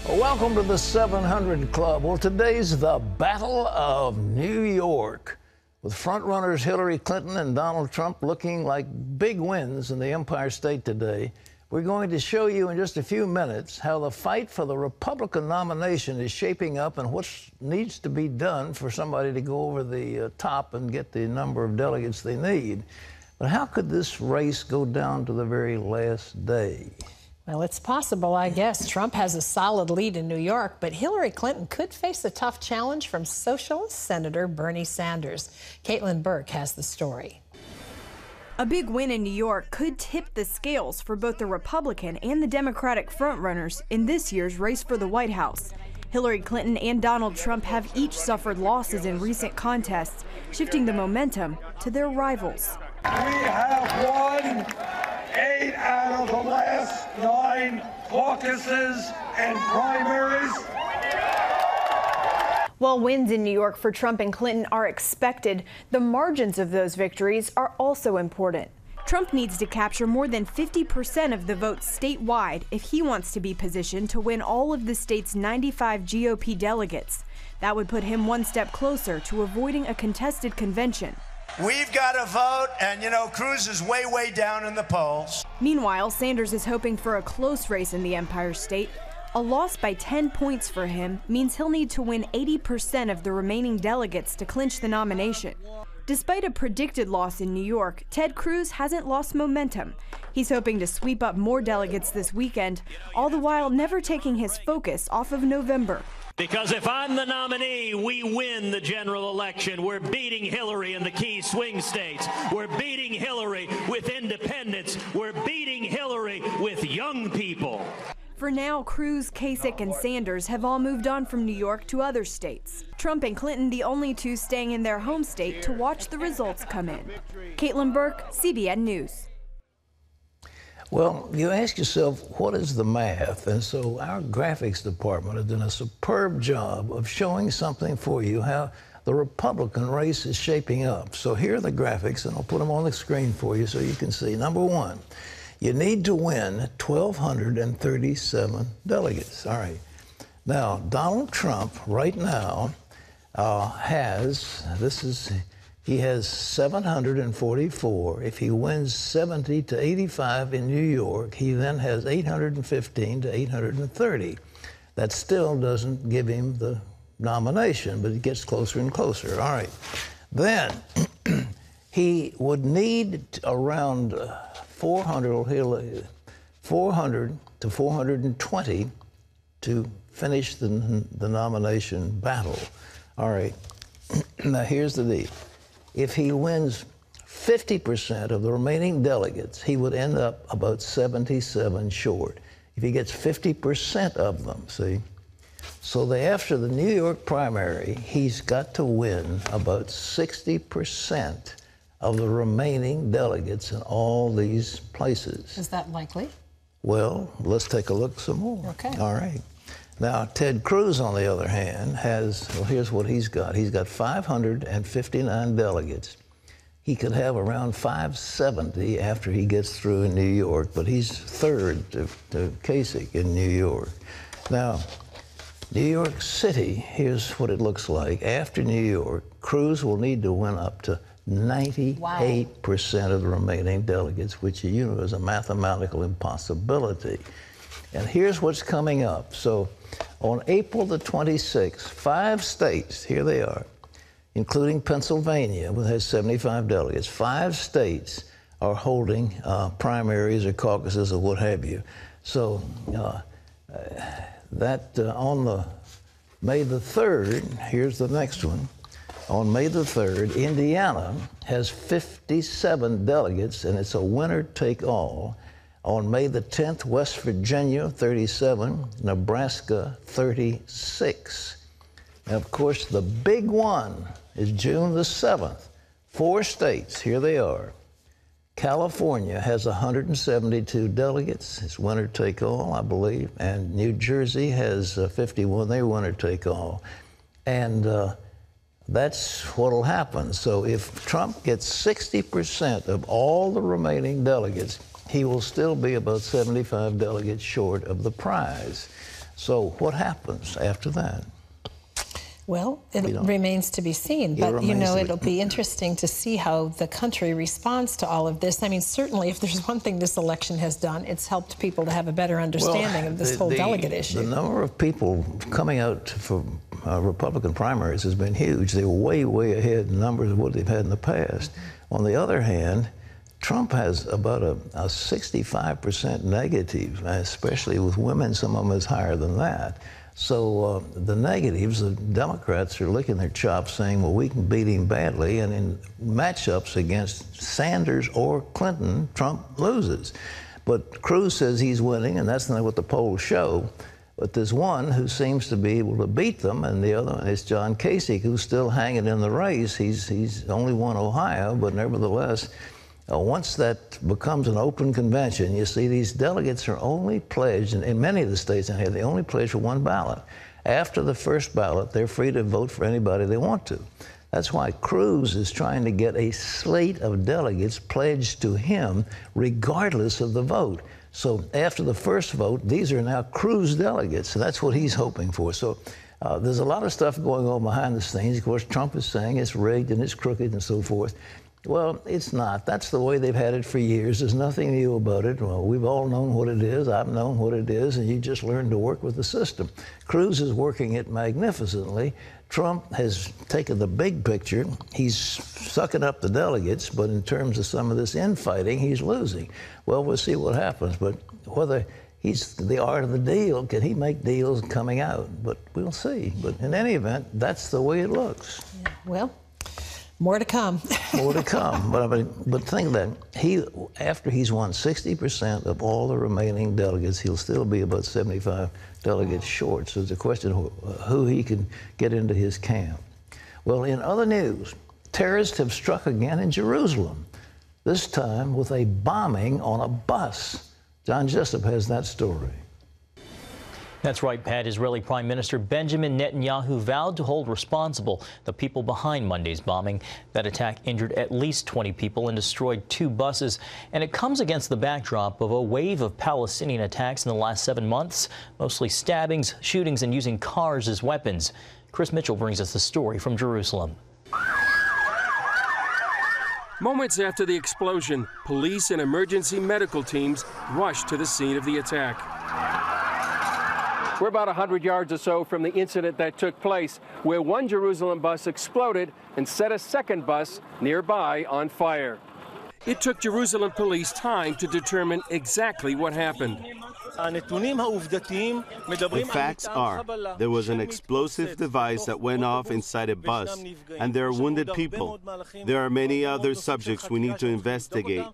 Welcome to the 700 Club. Well, today's the Battle of New York, with frontrunners Hillary Clinton and Donald Trump looking like big wins in the Empire State today. We're going to show you in just a few minutes how the fight for the Republican nomination is shaping up and what needs to be done for somebody to go over the top and get the number of delegates they need. But how could this race go down to the very last day? Well, it's possible, I guess. Trump has a solid lead in New York, but Hillary Clinton could face a tough challenge from Socialist Senator Bernie Sanders. Caitlin Burke has the story. A big win in New York could tip the scales for both the Republican and the Democratic frontrunners in this year's race for the White House. Hillary Clinton and Donald Trump have each suffered losses in recent contests, shifting the momentum to their rivals. We have won 8 out of the last 9 caucuses and primaries. While wins in New York for Trump and Clinton are expected, the margins of those victories are also important. Trump needs to capture more than 50% of the votes statewide if he wants to be positioned to win all of the state's 95 GOP delegates. That would put him one step closer to avoiding a contested convention. We've got to vote, and you know, Cruz is way, way down in the polls. Meanwhile, Sanders is hoping for a close race in the Empire State. A loss by 10 points for him means he'll need to win 80% of the remaining delegates to clinch the nomination. Despite a predicted loss in New York, Ted Cruz hasn't lost momentum. He's hoping to sweep up more delegates this weekend, all the while never taking his focus off of November. Because if I'm the nominee, we win the general election. We're beating Hillary in the key swing states. We're beating Hillary with independents. We're beating Hillary with young people. For now, Cruz, Kasich, and Sanders have all moved on from New York to other states. Trump and Clinton, the only two staying in their home state to watch the results come in. Caitlin Burke, CBN News. Well, you ask yourself, what is the math? And so our graphics department has done a superb job of showing something for you, how the Republican race is shaping up. So here are the graphics, and I'll put them on the screen for you so you can see. Number one, you need to win 1,237 delegates. All right. Now, Donald Trump right now he has 744. If he wins 70 to 85 in New York, he then has 815 to 830. That still doesn't give him the nomination, but it gets closer and closer. All right. Then he would need around 400 to 420 to finish the nomination battle. All right. Now, here's the deal. If he wins 50% of the remaining delegates, he would end up about 77 short. If he gets 50% of them, see? So after the New York primary, he's got to win about 60% of the remaining delegates in all these places. Is that likely? Well, let's take a look some more. Okay. All right. Now, Ted Cruz, on the other hand, here's what he's got. He's got 559 delegates. He could have around 570 after he gets through in New York, but he's third to Kasich in New York. Now, New York City, here's what it looks like. After New York, Cruz will need to win up to 98% of the remaining delegates, which you know is a mathematical impossibility. And here's what's coming up. So on April the 26th, 5 states, here they are, including Pennsylvania, which has 75 delegates. 5 states are holding primaries or caucuses or what have you. So on the May the 3rd, here's the next one. On May the 3rd, Indiana has 57 delegates, and it's a winner-take-all. On May the 10th, West Virginia, 37, Nebraska, 36. And of course, the big one is June the 7th. 4 states, here they are. California has 172 delegates. It's winner-take-all, I believe. And New Jersey has 51. They're winner-take-all. And that's what'll happen. So if Trump gets 60% of all the remaining delegates, he will still be about 75 delegates short of the prize. So what happens after that? Well, it remains to be seen, but it'll be interesting to see how the country responds to all of this. I mean, certainly if there's one thing this election has done, it's helped people to have a better understanding of this whole delegate issue. The number of people coming out for Republican primaries has been huge. They're way, way ahead in numbers of what they've had in the past. On the other hand, Trump has about a 65% negative, especially with women. Some of them is higher than that. So the negatives, the Democrats are licking their chops saying, well, we can beat him badly. And in matchups against Sanders or Clinton, Trump loses. But Cruz says he's winning, and that's not what the polls show. But there's one who seems to be able to beat them, and the other one is John Kasich, who's still hanging in the race. He's only won Ohio, but nevertheless, once that becomes an open convention, you see these delegates are only pledged, and in many of the states in here, they only pledge for one ballot. After the first ballot, they're free to vote for anybody they want to. That's why Cruz is trying to get a slate of delegates pledged to him regardless of the vote. So after the first vote, these are now Cruz delegates, so that's what he's hoping for. So there's a lot of stuff going on behind the scenes. Of course, Trump is saying it's rigged and it's crooked and so forth. Well, it's not. That's the way they've had it for years. There's nothing new about it. Well, we've all known what it is. I've known what it is, and you just learn to work with the system. Cruz is working it magnificently. Trump has taken the big picture. He's sucking up the delegates, but in terms of some of this infighting, he's losing. Well, we'll see what happens. But whether he's the art of the deal, can he make deals coming out? But we'll see. But in any event, that's the way it looks. Yeah, well, more to come. More to come. But think of that. After he's won 60% of all the remaining delegates, he'll still be about 75 delegates short. So it's a question of who he can get into his camp. Well, in other news, terrorists have struck again in Jerusalem, this time with a bombing on a bus. John Jessup has that story. That's right, Pat. Israeli Prime Minister Benjamin Netanyahu vowed to hold responsible the people behind Monday's bombing. That attack injured at least 20 people and destroyed 2 buses. And it comes against the backdrop of a wave of Palestinian attacks in the last 7 months, mostly stabbings, shootings, and using cars as weapons. Chris Mitchell brings us the story from Jerusalem. Moments after the explosion, police and emergency medical teams rushed to the scene of the attack. We're about 100 yards or so from the incident that took place, where one Jerusalem bus exploded and set a second bus nearby on fire. It took Jerusalem police time to determine exactly what happened. The facts are, there was an explosive device that went off inside a bus, and there are wounded people. There are many other subjects we need to investigate.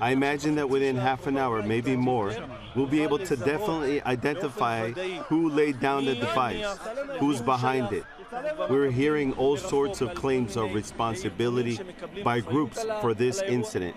I imagine that within half an hour, maybe more, we'll be able to definitely identify who laid down the device, who's behind it. We're hearing all sorts of claims of responsibility by groups for this incident.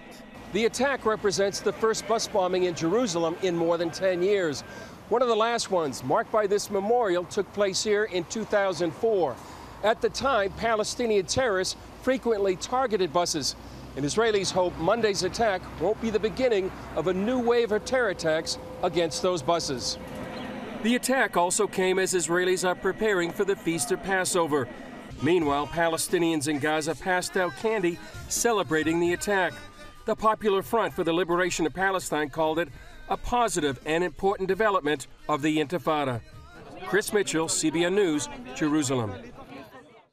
The attack represents the first bus bombing in Jerusalem in more than 10 years. One of the last ones, marked by this memorial, took place here in 2004. At the time, Palestinian terrorists frequently targeted buses, and Israelis hope Monday's attack won't be the beginning of a new wave of terror attacks against those buses. The attack also came as Israelis are preparing for the Feast of Passover. Meanwhile, Palestinians in Gaza passed out candy celebrating the attack. The Popular Front for the Liberation of Palestine called it a positive and important development of the Intifada. Chris Mitchell, CBN News, Jerusalem.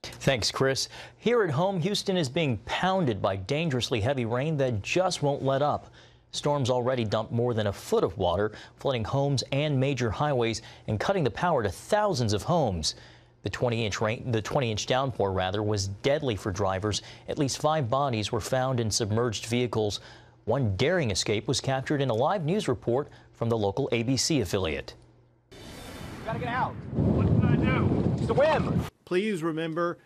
Thanks, Chris. Here at home, Houston is being pounded by dangerously heavy rain that just won't let up. Storms already dumped more than a foot of water, flooding homes and major highways and cutting the power to thousands of homes. The 20-inch downpour was deadly for drivers. At least 5 bodies were found in submerged vehicles. One daring escape was captured in a live news report from the local ABC affiliate. Gotta get out. What can I do? Swim. Please remember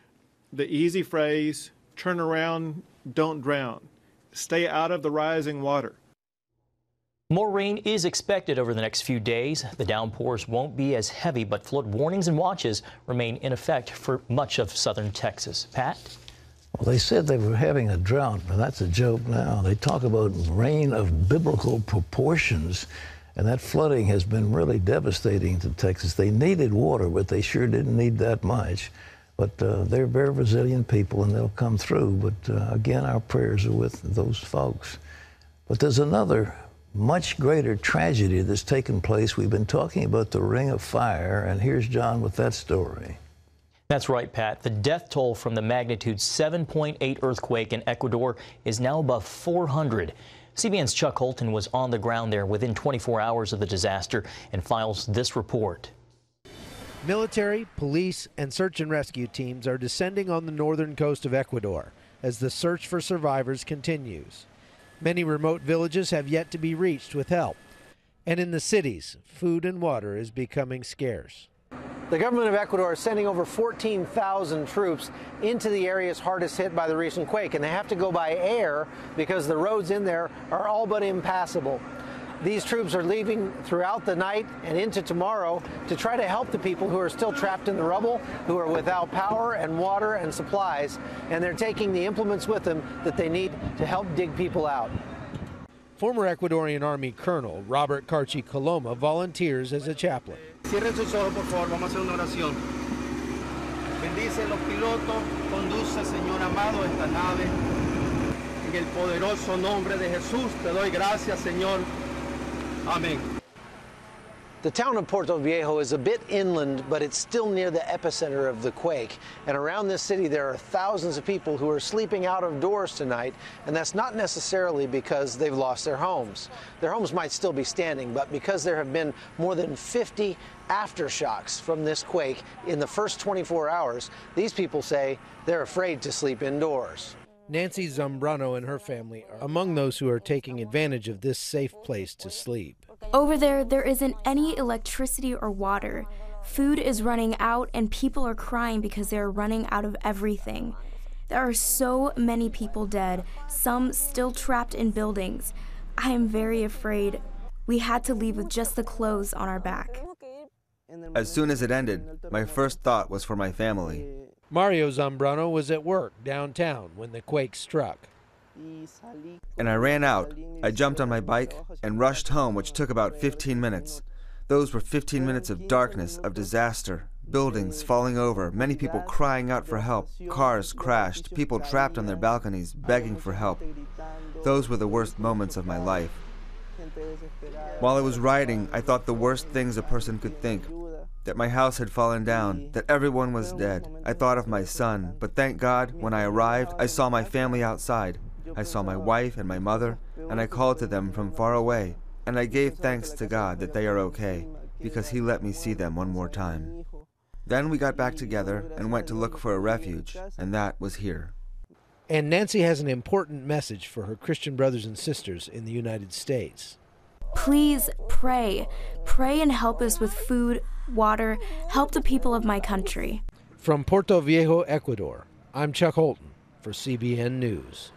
the easy phrase, turn around, don't drown. Stay out of the rising water. More rain is expected over the next few days. The downpours won't be as heavy, but flood warnings and watches remain in effect for much of southern Texas. Pat? Well, they said they were having a drought, but that's a joke now. They talk about rain of biblical proportions. And that flooding has been really devastating to Texas. They needed water, but they sure didn't need that much. But they're very resilient people, and they'll come through. But again, our prayers are with those folks. But there's another much greater tragedy that's taken place. We've been talking about the Ring of Fire, and here's John with that story. That's right, Pat. The death toll from the magnitude 7.8 earthquake in Ecuador is now above 400. CBN's Chuck Holton was on the ground there within 24 hours of the disaster and files this report. Military, police, and search and rescue teams are descending on the northern coast of Ecuador as the search for survivors continues. Many remote villages have yet to be reached with help. And in the cities, food and water is becoming scarce. The government of Ecuador is sending over 14,000 troops into the areas hardest hit by the recent quake, and they have to go by air because the roads in there are all but impassable. These troops are leaving throughout the night and into tomorrow to try to help the people who are still trapped in the rubble, who are without power and water and supplies, and they're taking the implements with them that they need to help dig people out. Former Ecuadorian Army Colonel Robert Carchi Coloma volunteers as a chaplain. Cierren sus ojos, por favor, vamos a hacer una oración. Bendice los pilotos, conduce, Señor amado, esta nave. En el poderoso nombre de Jesús te doy gracias, Señor. Amen. The town of Puerto Viejo is a bit inland, but it's still near the epicenter of the quake. And around this city, there are thousands of people who are sleeping out of doors tonight, and that's not necessarily because they've lost their homes. Their homes might still be standing, but because there have been more than 50 aftershocks from this quake in the first 24 hours, these people say they're afraid to sleep indoors. Nancy Zambrano and her family are among those who are taking advantage of this safe place to sleep. Over there isn't any electricity or water. Food is running out, and people are crying because they're running out of everything. There are so many people dead, some still trapped in buildings. I am very afraid. We had to leave with just the clothes on our back. As soon as it ended, my first thought was for my family. Mario Zambrano was at work downtown when the quake struck. And I ran out. I jumped on my bike and rushed home, which took about 15 minutes. Those were 15 minutes of darkness, of disaster, buildings falling over, many people crying out for help, cars crashed, people trapped on their balconies begging for help. Those were the worst moments of my life. While I was riding, I thought the worst things a person could think. That my house had fallen down, that everyone was dead. I thought of my son, but thank God, when I arrived, I saw my family outside. I saw my wife and my mother, and I called to them from far away, and I gave thanks to God that they are okay, because He let me see them one more time. Then we got back together and went to look for a refuge, and that was here. And Nancy has an important message for her Christian brothers and sisters in the United States. Please pray. Pray and help us with food, water, help the people of my country. From Puerto Viejo, Ecuador, I'm Chuck Holton for CBN News.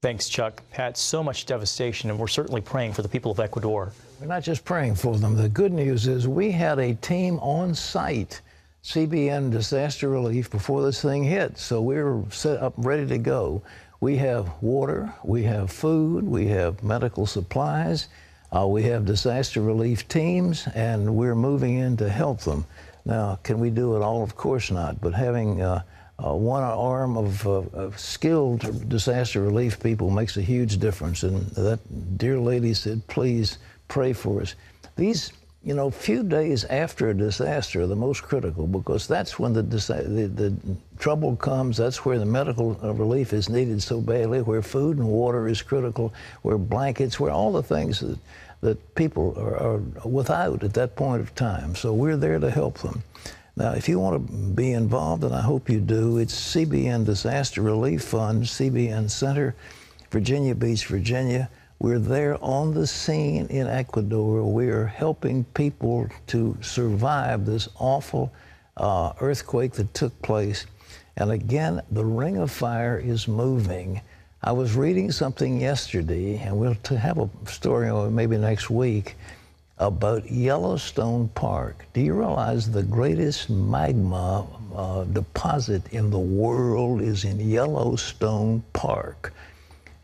Thanks, Chuck. Pat, so much devastation, and we're certainly praying for the people of Ecuador. We're not just praying for them. The good news is we had a team on site, CBN Disaster Relief, before this thing hit. So we were set up, ready to go. We have water, we have food, we have medical supplies, we have disaster relief teams, and we're moving in to help them. Now, can we do it all? Of course not. But having one arm of skilled disaster relief people makes a huge difference. And that dear lady said, please pray for us. These, few days after a disaster are the most critical, because that's when the trouble comes. That's where the medical relief is needed so badly, where food and water is critical, where blankets, where all the things that people are without at that point of time. So we're there to help them. Now, if you want to be involved, and I hope you do, it's CBN Disaster Relief Fund, CBN Center, Virginia Beach, Virginia. We're there on the scene in Ecuador. We are helping people to survive this awful earthquake that took place. And again, the Ring of Fire is moving. I was reading something yesterday, and we'll have a story maybe next week, about Yellowstone Park. Do you realize the greatest magma deposit in the world is in Yellowstone Park?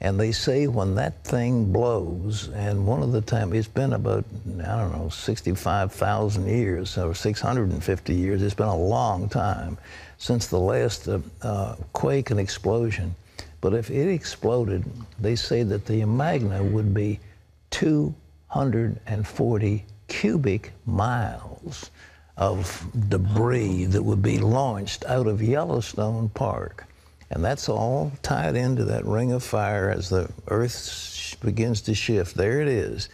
And they say when that thing blows, and one of the time, it's been about, I don't know, 65,000 years or 650 years. It's been a long time since the last quake and explosion. But if it exploded, they say that the magna would be 240 cubic miles of debris that would be launched out of Yellowstone Park. And that's all tied into that ring of fire as the Earth begins to shift. There it is.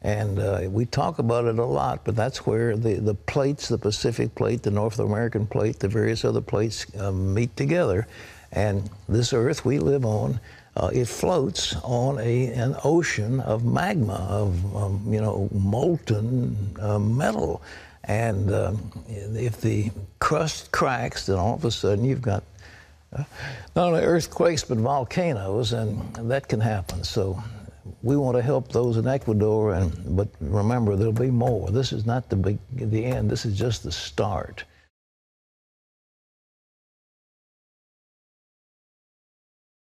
And we talk about it a lot, but that's where the plates, the Pacific Plate, the North American Plate, the various other plates meet together. And this Earth we live on, it floats on an ocean of magma, of you know, molten metal. And if the crust cracks, then all of a sudden you've got not only earthquakes, but volcanoes, and that can happen. So we want to help those in Ecuador, but remember, there'll be more. This is not the end. This is just the start.